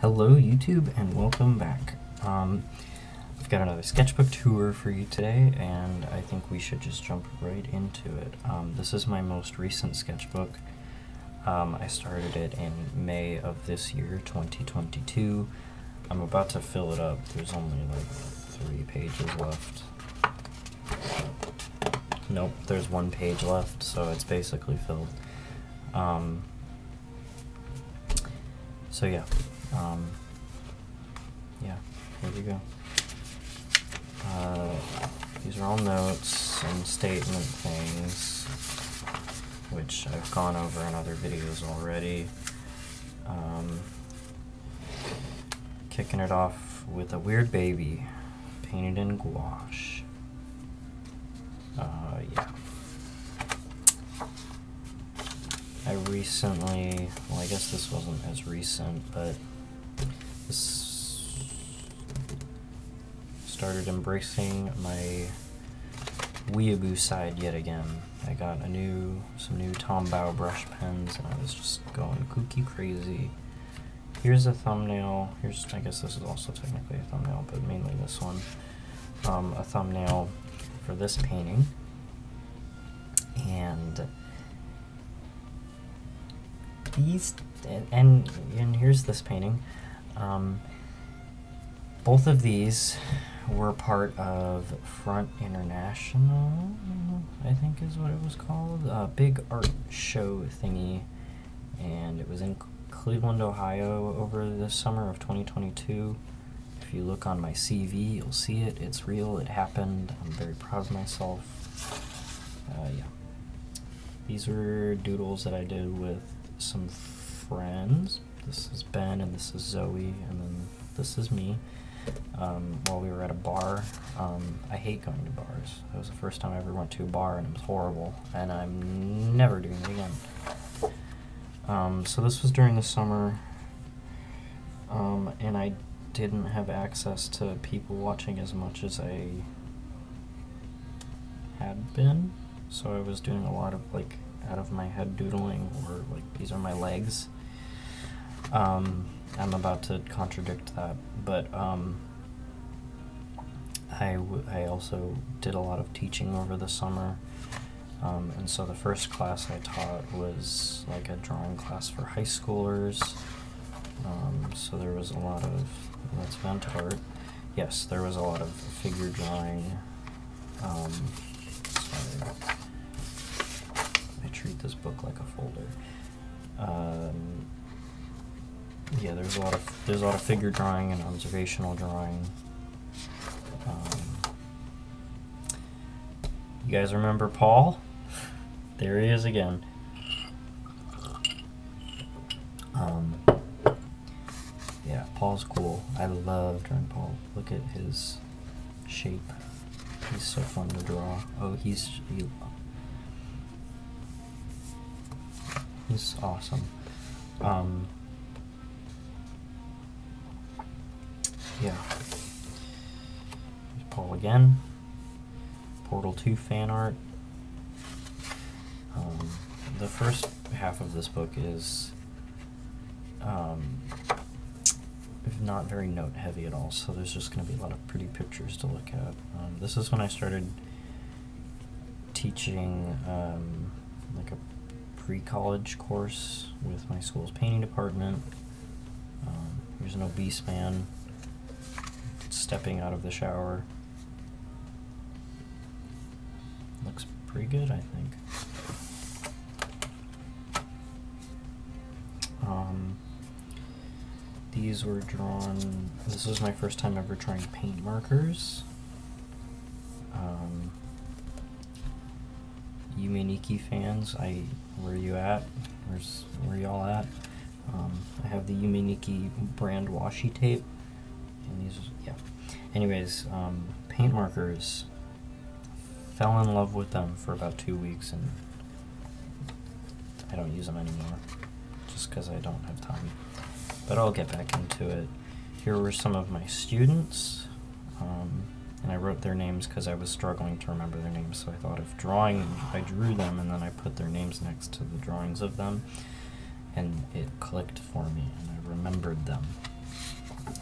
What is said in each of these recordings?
Hello YouTube and welcome back. I've got another sketchbook tour for you today and I think we should just jump right into it. This is my most recent sketchbook. I started it in May of this year, 2022. I'm about to fill it up. There's only like 3 pages left. Nope, there's 1 page left, so it's basically filled. So yeah, here we go. These are all notes and statement things, which I've gone over in other videos already. Kicking it off with a weird baby, painted in gouache. Yeah. I recently, well, I guess this wasn't as recent, but this started embracing my weeaboo side yet again. I got some new Tombow brush pens, and I was just going kooky crazy. Here's a thumbnail. I guess this is also technically a thumbnail, but mainly this one. A thumbnail for this painting, and here's this painting. Both of these were part of Front International, I think is what it was called, a big art show thingy, and it was in Cleveland, Ohio over the summer of 2022. If you look on my CV, you'll see it. It's real. It happened. I'm very proud of myself. Yeah. These were doodles that I did with some friends. This is Ben, and this is Zoe, and then this is me. While we were at a bar. I hate going to bars. That was the first time I ever went to a bar, and it was horrible, and I'm never doing it again. So this was during the summer, and I didn't have access to people watching as much as I had been, so I was doing a lot of like out of my head doodling, or like these are my legs. I'm about to contradict that, but I also did a lot of teaching over the summer, and so the first class I taught was like a drawing class for high schoolers. So there was a lot of, let's vent art. Yes, there was a lot of figure drawing. Sorry. I treat this book like a folder. Yeah, there's a lot of figure drawing and observational drawing. You guys remember Paul? There he is again. Yeah, Paul's cool. I love drawing Paul. Look at his shape. He's so fun to draw. Oh, he's awesome. Yeah. Here's Paul again. Portal 2 fan art. The first half of this book is not very note heavy at all, so there's just going to be a lot of pretty pictures to look at. This is when I started teaching like a pre-college course with my school's painting department. Here's an obese man stepping out of the shower. Looks pretty good, I think. These were drawn, this was my first time ever trying paint markers. Yumeniki fans, where you at? Where y'all at? I have the Yumeniki brand washi tape, and these, yeah. Anyways, paint markers, fell in love with them for about 2 weeks, and I don't use them anymore, just because I don't have time. But I'll get back into it. Here were some of my students, and I wrote their names because I was struggling to remember their names, so I thought of drawing, I drew them, and then I put their names next to the drawings of them, and it clicked for me, and I remembered them.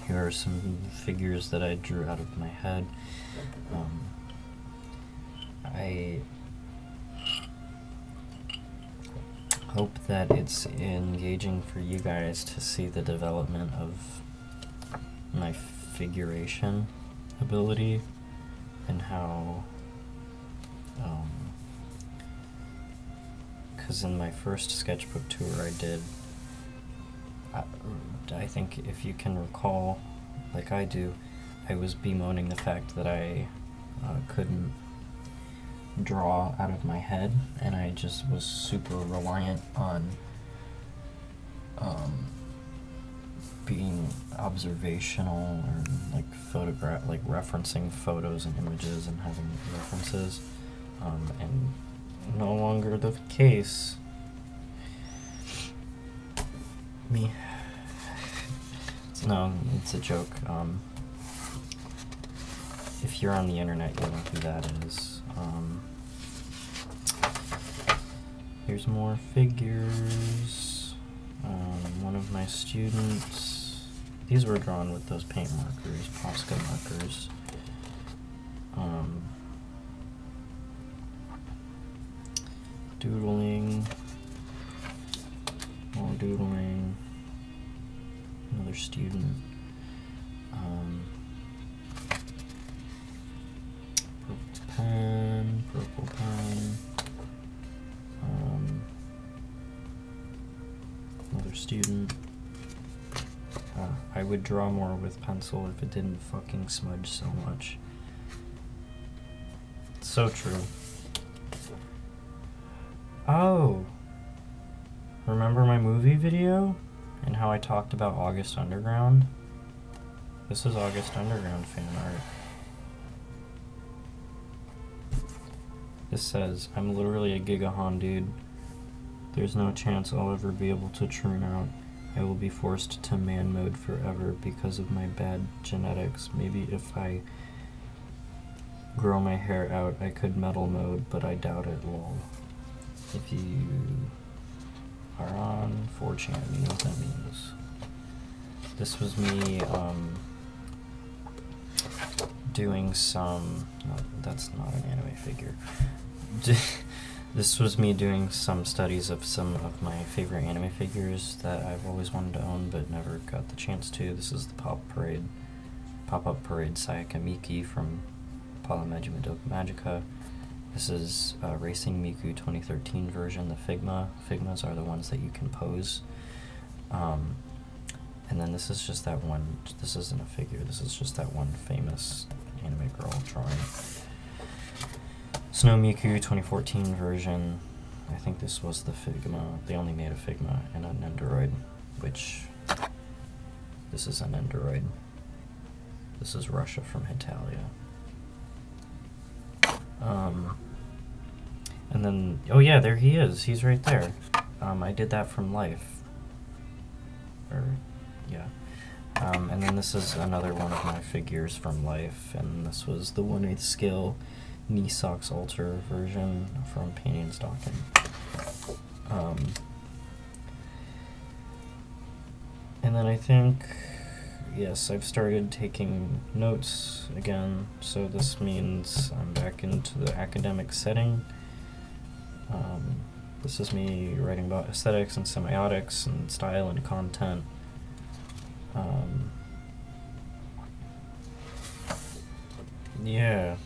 Here are some figures that I drew out of my head. I hope that it's engaging for you guys to see the development of my figuration ability and how, because in my first sketchbook tour I did, I think if you can recall, like I do, I was bemoaning the fact that I couldn't draw out of my head, and I just was super reliant on being observational or like referencing photos and images and having references, and no longer the case. It's a joke. If you're on the internet, you know who that is. Here's more figures. One of my students. These were drawn with those paint markers, Posca markers. Doodling. More doodling. Another student. Purple pen. Another student. I would draw more with pencil if it didn't fucking smudge so much. It's so true. Oh! Remember my movie video? And how I talked about August Underground? This is August Underground fan art. This says, I'm literally a gigahan dude. There's no chance I'll ever be able to churn out. I will be forced to man mode forever because of my bad genetics. Maybe if I grow my hair out, I could metal mode, but I doubt it, lol. If you are on 4chan, you know what that means. This was me doing some, no, that's not an anime figure. This was me doing some studies of some of my favorite anime figures that I've always wanted to own but never got the chance to. This is the Pop-Up Parade Sayaka Miki from Polymagic Madoka Magica. This is Racing Miku 2013 version, the Figma. Figmas are the ones that you can pose. And then this is just that one, this isn't a figure, this is just that one famous anime girl drawing. Snow Miku 2014 version. I think this was the Figma. They only made a Figma and an Nendoroid, which this is an Nendoroid. This is Russia from Italia. And then, oh yeah, there he is. He's right there. I did that from Life. Yeah. And then this is another one of my figures from Life, and this was the 1/8 scale knee socks alter version from Painting and Stocking. And then I think, yes, I've started taking notes again, so this means I'm back into the academic setting. This is me writing about aesthetics and semiotics and style and content. Yeah.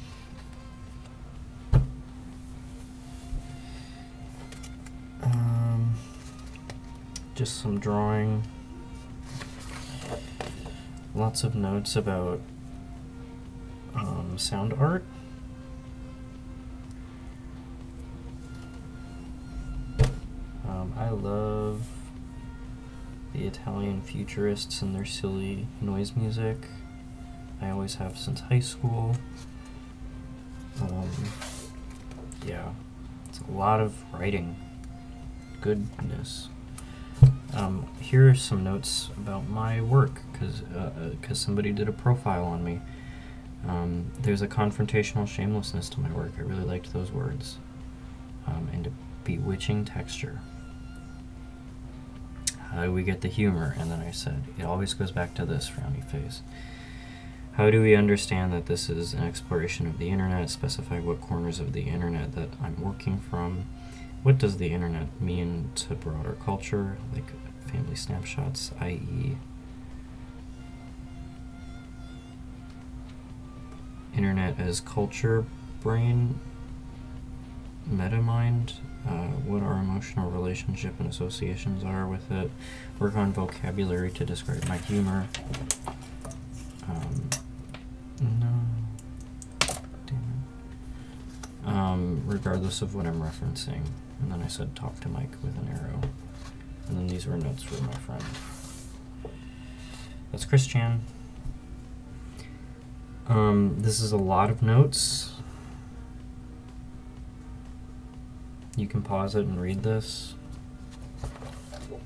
Just some drawing. Lots of notes about sound art. I love the Italian futurists and their silly noise music. I always have since high school. Yeah, it's a lot of writing. Goodness. Here are some notes about my work, because somebody did a profile on me. There's a confrontational shamelessness to my work. I really liked those words. And a bewitching texture. How do we get the humor? And then I said, it always goes back to this frowny face. How do we understand that this is an exploration of the internet? Specify what corners of the internet that I'm working from. What does the internet mean to broader culture, like family snapshots, i.e. internet as culture, brain, metamind, what our emotional relationship and associations are with it. Work on vocabulary to describe my humor. No. Damn it. Regardless of what I'm referencing. And then I said talk to Mike with an arrow. And then these were notes for my friend. That's Christian. This is a lot of notes. You can pause it and read this.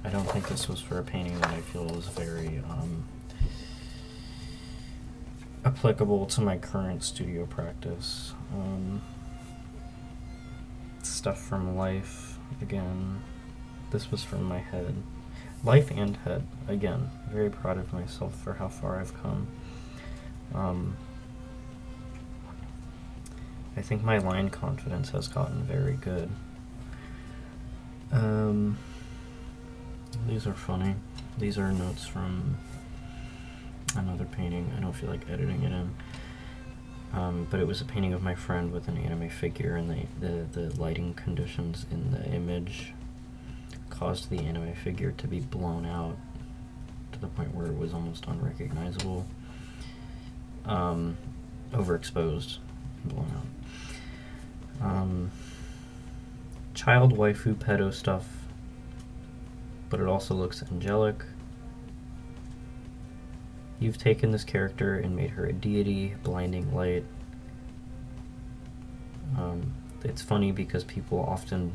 I don't think this was for a painting that I feel is very applicable to my current studio practice. Stuff from life, again. This was from my head. Life and head, again. Very proud of myself for how far I've come. I think my line confidence has gotten very good. These are funny. These are notes from another painting. I don't feel like editing it in. But it was a painting of my friend with an anime figure, and the lighting conditions in the image caused the anime figure to be blown out to the point where it was almost unrecognizable. Overexposed, blown out. Child waifu pedo stuff, but it also looks angelic. You've taken this character and made her a deity, blinding light. It's funny because people often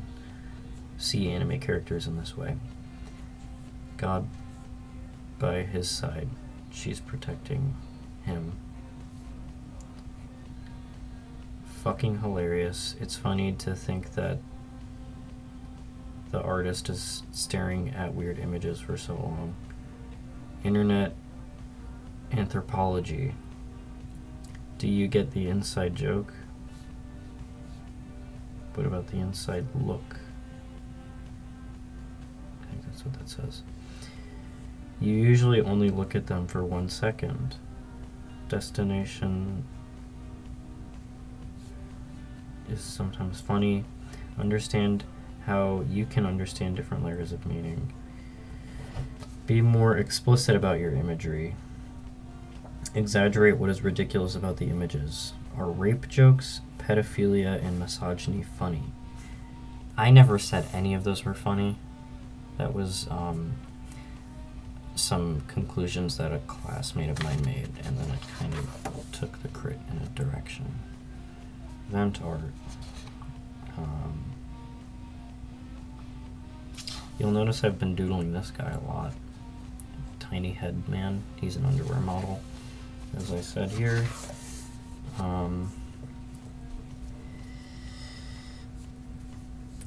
see anime characters in this way. God by his side, she's protecting him. Fucking hilarious. It's funny to think that the artist is staring at weird images for so long. Internet anthropology. Do you get the inside joke? What about the inside look? I think that's what that says. You usually only look at them for 1 second. Destination is sometimes funny. Understand how you can understand different layers of meaning. Be more explicit about your imagery. Exaggerate what is ridiculous about the images. Are rape jokes, pedophilia, and misogyny funny? I never said any of those were funny. That was some conclusions that a classmate of mine made, and then it kind of took the crit in a direction. Vent art. You'll notice I've been doodling this guy a lot. Tiny head man. He's an underwear model, as I said here.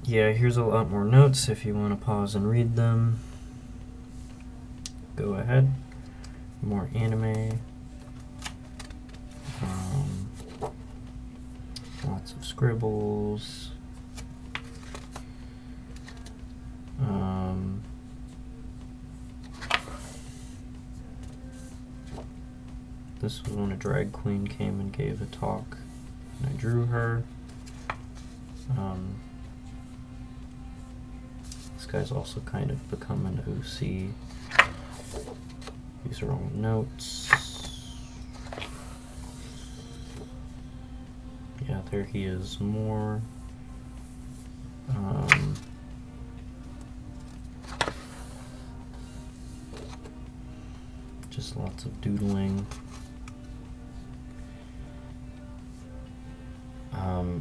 Yeah, here's a lot more notes if you want to pause and read them. Go ahead. More anime. Lots of scribbles. This was when a drag queen came and gave a talk, and I drew her. This guy's also kind of become an OC. These are all notes. Yeah, there he is more. Just lots of doodling.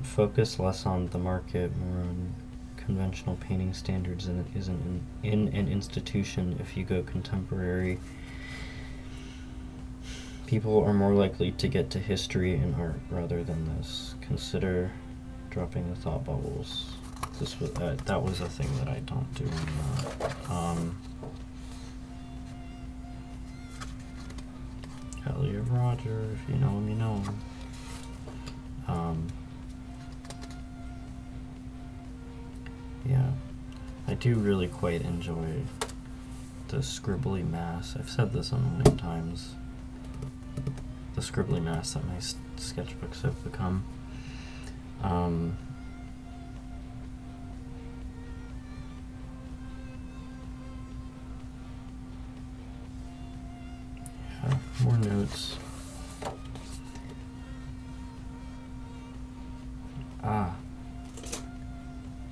Focus less on the market, more on conventional painting standards, and it isn't in an institution. If you go contemporary, people are more likely to get to history and art rather than this. Consider dropping the thought bubbles. This was that was a thing that I don't do anymore. Elliot Roger, if you know him, you know him. Yeah, I do really quite enjoy the scribbly mass. I've said this a million times. The scribbly mass that my sketchbooks have become. Yeah, more notes.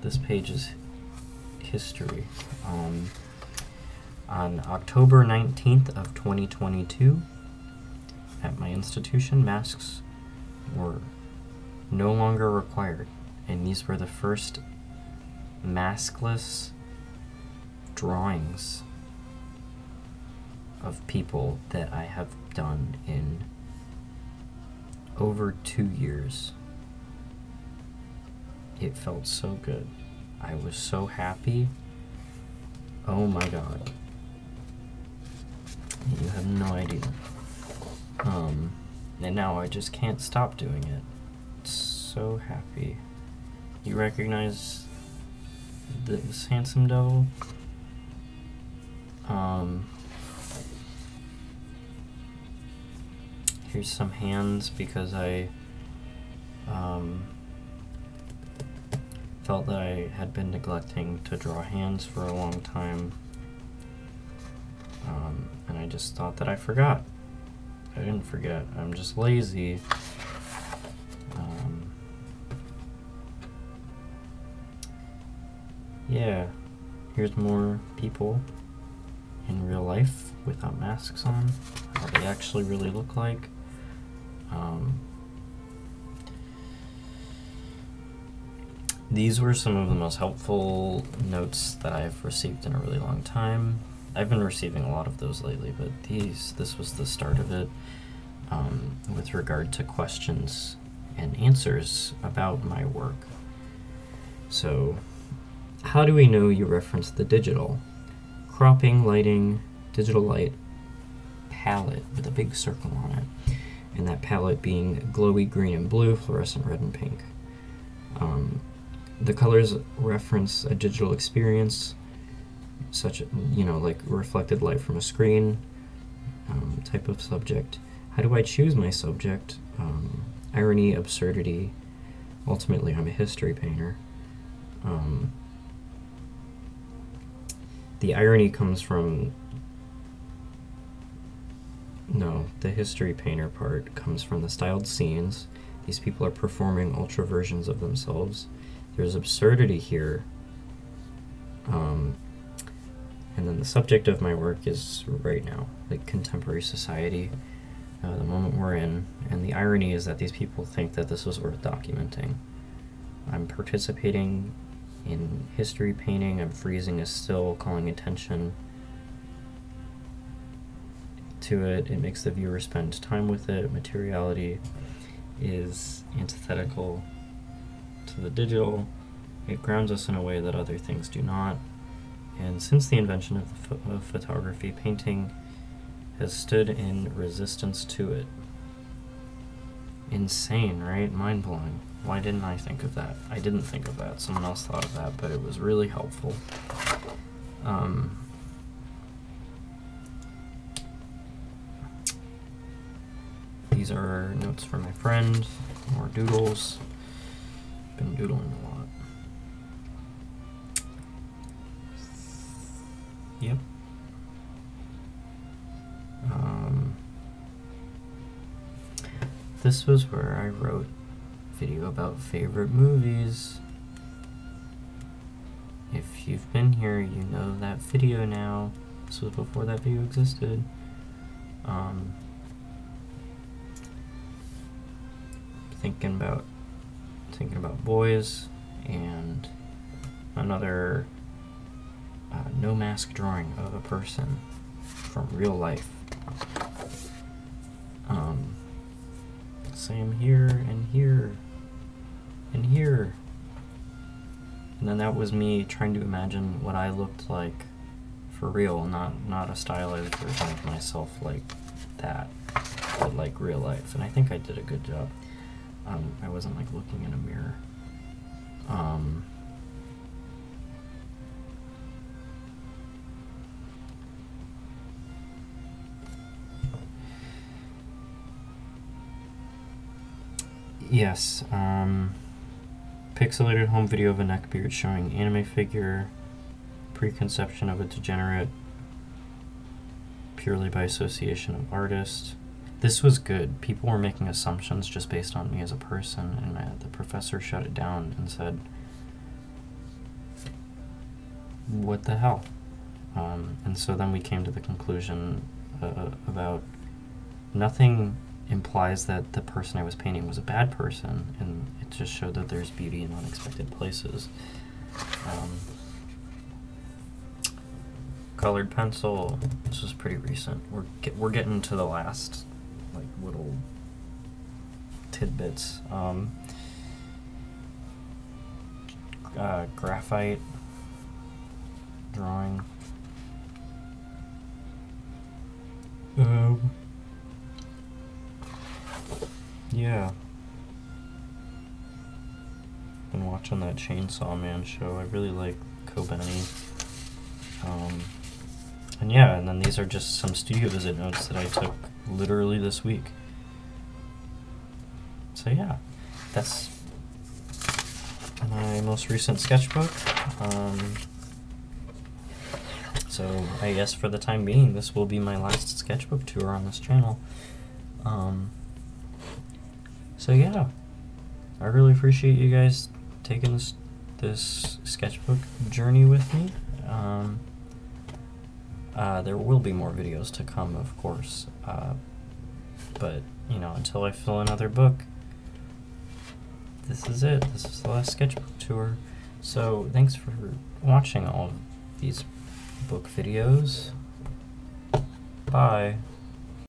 This page is history. On October 19th of 2022, at my institution, masks were no longer required, and these were the first maskless drawings of people that I have done in over 2 years. It felt so good. I was so happy. Oh my god. You have no idea. And now I just can't stop doing it. So happy. You recognize this handsome devil? Here's some hands because I felt that I had been neglecting to draw hands for a long time, and I just thought that I forgot. I didn't forget, I'm just lazy. Yeah, here's more people in real life without masks on, how they actually really look like. These were some of the most helpful notes that I've received in a really long time. I've been receiving a lot of those lately, but this was the start of it, with regard to questions and answers about my work. So, how do we know you referenced the digital? Cropping, lighting, digital light palette with a big circle on it, and that palette being glowy green and blue, fluorescent red and pink. The colors reference a digital experience, such, like reflected light from a screen, type of subject. How do I choose my subject? Irony, absurdity. Ultimately, I'm a history painter. The irony comes from, the history painter part comes from the styled scenes. These people are performing ultra versions of themselves. There's absurdity here. And then the subject of my work is right now, like contemporary society, the moment we're in. And the irony is that these people think that this was worth documenting. I'm participating in history painting, I'm freezing a still, calling attention to it. It makes the viewer spend time with it. Materiality is antithetical to the digital. It grounds us in a way that other things do not. And since the invention of photography, painting has stood in resistance to it. Insane, right? Mind-blowing. Why didn't I think of that? I didn't think of that. Someone else thought of that, but it was really helpful. These are notes from my friend, more doodles. Been doodling a lot. Yep. This was where I wrote a video about favorite movies. If you've been here, you know that video now. This was before that video existed. Thinking about boys, and another no mask drawing of a person from real life. Same here and here and here. And then that was me trying to imagine what I looked like for real, not a stylized version of myself like that. but like real life, and I think I did a good job. I wasn't like looking in a mirror. Yes, pixelated home video of a neckbeard showing anime figure, preconception of a degenerate, purely by association of artist. This was good. People were making assumptions just based on me as a person, and the professor shut it down and said, what the hell? And so then we came to the conclusion about nothing implies that the person I was painting was a bad person, and it just showed that there's beauty in unexpected places. Colored pencil. This was pretty recent. We're getting to the last like little tidbits. Graphite drawing. Yeah. Been watching that Chainsaw Man show. I really like Kobeni. And yeah, and then these are just some studio visit notes that I took literally this week. So yeah, that's my most recent sketchbook. So I guess for the time being, this will be my last sketchbook tour on this channel. So yeah, I really appreciate you guys taking this sketchbook journey with me. There will be more videos to come, of course, but, you know, until I fill another book, this is it. This is the last sketchbook tour. So thanks for watching all of these book videos. Bye.